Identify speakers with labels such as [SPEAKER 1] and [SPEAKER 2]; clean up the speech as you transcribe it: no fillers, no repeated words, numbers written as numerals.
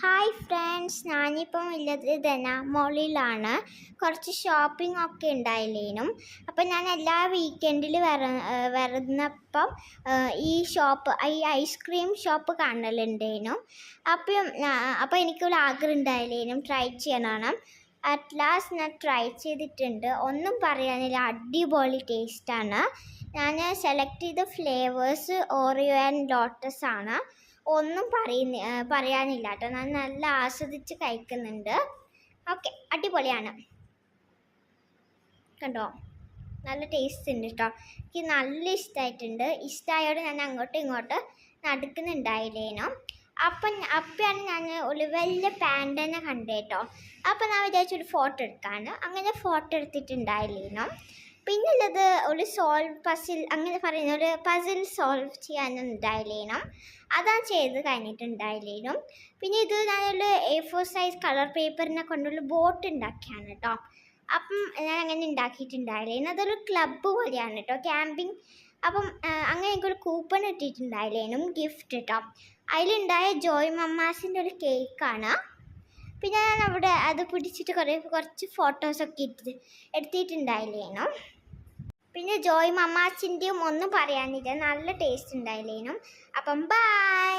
[SPEAKER 1] Hi friends, ഞാനിപ്പം ഉള്ളത് തന്നെ മോളിലാണ്. കുറച്ച് ഷോപ്പിംഗ് ഒക്കെ ഉണ്ടായില്ലേനും. അപ്പം ഞാൻ എല്ലാ വീക്കെൻഡിൽ വരുന്നപ്പം ഈ ഐസ്ക്രീം ഷോപ്പ് കാണലുണ്ടേനും. അപ്പം എനിക്കൊരു ആഗ്രഹം ഉണ്ടായില്ലേനും ട്രൈ ചെയ്യണം. അറ്റ് ലാസ്റ്റ് ഞാൻ ട്രൈ ചെയ്തിട്ടുണ്ട്. ഒന്നും പറയാനില്ല, അടിപൊളി ടേസ്റ്റാണ്. ഞാൻ സെലക്ട് ചെയ്ത ഫ്ലേവേഴ്സ് ഓറിയോ ആൻഡ് ലോട്ടസ് ആണ്. ഒന്നും പറയാനില്ല കേട്ടോ. ഞാൻ നല്ല ആസ്വദിച്ച് കഴിക്കുന്നുണ്ട്. ഓക്കെ, അടിപൊളിയാണ്. കണ്ടോ, നല്ല ടേസ്റ്റ് ഉണ്ട് കേട്ടോ. എനിക്ക് നല്ല ഇഷ്ടമായോട് ഞാൻ അങ്ങോട്ടും ഇങ്ങോട്ടും നടക്കുന്നുണ്ടായില്ലേനോ. അപ്പോഴാണ് ഞാൻ ഒരു വലിയ പാൻറ്റനെ കണ്ടേട്ടോ. അപ്പം ഞാൻ വിചാരിച്ചൊരു ഫോട്ടോ എടുക്കാണ്. അങ്ങനെ ഫോട്ടോ എടുത്തിട്ടുണ്ടായില്ലേനോ. പിന്നെ ഉള്ളത് ഒരു അങ്ങനെ പറയുന്ന ഒരു പസിൽ സോൾവ് ചെയ്യാനുണ്ടായില്ലേനും. അതാണ് ചെയ്ത് കഴിഞ്ഞിട്ടുണ്ടായില്ലേനും. പിന്നെ ഇത് ഞാനൊരു A4 സൈസ് കളർ പേപ്പറിനെ കൊണ്ടുള്ള ബോട്ട് ഉണ്ടാക്കിയാണ് കേട്ടോ. അപ്പം ഞാൻ അങ്ങനെ ഉണ്ടാക്കിയിട്ടുണ്ടായില്ലേനും. അതൊരു ക്ലബ്ബ് പോലെയാണ് കേട്ടോ, ക്യാമ്പിങ്. അപ്പം അങ്ങനെ എനിക്കൊരു കൂപ്പൺ ഇട്ടിട്ടുണ്ടായില്ലേനും, ഗിഫ്റ്റ് കേട്ടോ. അതിലുണ്ടായ ജോയ് മമ്മാസിൻ്റെ ഒരു കേക്കാണ്. പിന്നെ ഞാൻ അവിടെ അത് പിടിച്ചിട്ട് കുറച്ച് ഫോട്ടോസൊക്കെ എടുത്തിട്ടുണ്ടായില്ലേനും. പിന്നെ ജോയ് മമ്മാസിൻ്റെയും ഒന്നും പറയാനില്ല, നല്ല ടേസ്റ്റ് ഉണ്ടായില്ലേനും. അപ്പം ബൈ.